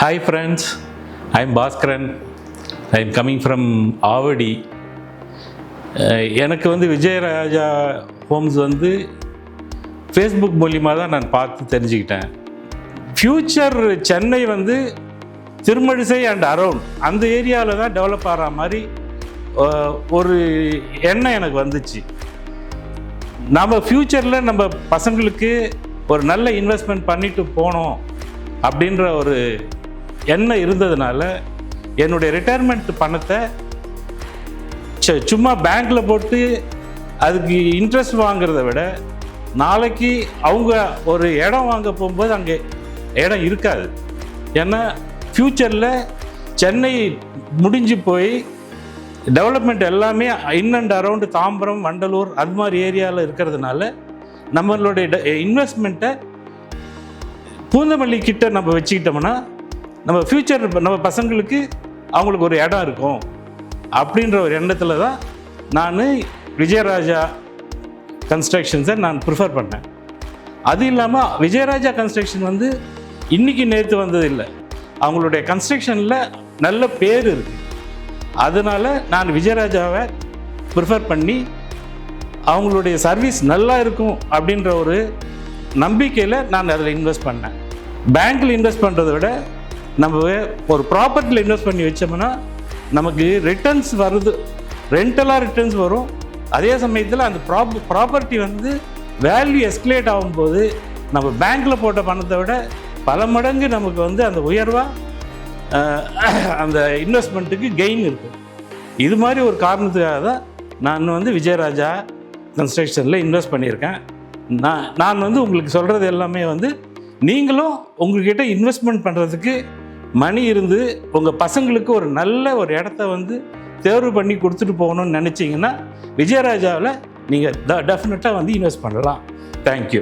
Hi friends, I am Bhaskaran. I am coming from Avadi. எனக்கு Vijayaraja Holmes Facebook மூலிமா தான் நான் பார்த்து தெரிஞ்சுக்கிட்டேன். Future Chennai Thirumazhisai and around அந்த ஏரியாவில் தான் டெவலப் ஆகிற மாதிரி ஒரு எண்ணம் எனக்கு வந்துச்சு. நம்ம ஃப்யூச்சரில் நம்ம பசங்களுக்கு ஒரு நல்ல இன்வெஸ்ட்மெண்ட் பண்ணிட்டு போனோம் அப்படின்ற ஒரு எண்ணம் இருந்ததுனால என்னுடைய ரிட்டையர்மெண்ட் பணத்தை சும்மா பேங்க்கில் போட்டு அதுக்கு இன்ட்ரெஸ்ட் வாங்கிறத விட நாளைக்கு அவங்க ஒரு இடம் வாங்க போகும்போது அங்கே இடம் இருக்காது. ஏன்னா ஃப்யூச்சரில் சென்னை முடிஞ்சு போய் டெவலப்மெண்ட் எல்லாமே in and around Tambaram, Vandalur அது மாதிரி ஏரியாவில் இருக்கிறதுனால நம்மளுடைய இன்வெஸ்ட்மெண்ட்டை பூந்தமல்லி கிட்ட நம்ம வச்சுக்கிட்டோம்னா நம்ம ஃப்யூச்சர் நம்ம பசங்களுக்கு அவங்களுக்கு ஒரு இடம் இருக்கும் அப்படின்ற ஒரு எண்ணத்தில் தான் நான் விஜயராஜா கன்ஸ்ட்ரக்ஷன்ஸை நான் ப்ரிஃபர் பண்ணேன். அது இல்லாமல் விஜயராஜா கன்ஸ்ட்ரக்ஷன் இன்றைக்கி நேற்று வந்தது இல்லை. அவங்களுடைய கன்ஸ்ட்ரக்ஷனில் நல்ல பேர் இருக்குது. அதனால் நான் விஜயராஜாவை ப்ரிஃபர் பண்ணி அவங்களுடைய சர்வீஸ் நல்லா இருக்கும் அப்படின்ற ஒரு நம்பிக்கையில் நான் அதில் இன்வெஸ்ட் பண்ணேன். பேங்க்கில் இன்வெஸ்ட் பண்ணுறதை விட நம்ம ஒரு ப்ராப்பர்ட்டியில் இன்வெஸ்ட் பண்ணி வச்சோம்னா நமக்கு ரிட்டர்ன்ஸ் வருது, ரெண்டலாக ரிட்டர்ன்ஸ் வரும். அதே சமயத்தில் அந்த ப்ராப்பர்ட்டி வேல்யூ எஸ்கலேட் ஆகும்போது நம்ம பேங்க்கில் போட்ட பணத்தை விட பல மடங்கு நமக்கு அந்த உயர்வாக அந்த இன்வெஸ்ட்மெண்ட்டுக்கு கெயின் இருக்குது. இது மாதிரி ஒரு காரணத்துக்காக தான் நான் விஜயராஜா கன்ஸ்ட்ரக்ஷனில் இன்வெஸ்ட் பண்ணியிருக்கேன். நான் உங்களுக்கு சொல்கிறது எல்லாமே நீங்களும் உங்கள்கிட்ட இன்வெஸ்ட்மெண்ட் பண்ணுறதுக்கு மணி இருந்து உங்கள் பசங்களுக்கு ஒரு நல்ல ஒரு இடத்த தேர்வு பண்ணி கொடுத்துட்டு போகணும்னு நினச்சிங்கன்னா விஜயராஜாவில் நீங்கள் டெஃபினட்டாக இன்வெஸ்ட் பண்ணலாம். தேங்க்யூ.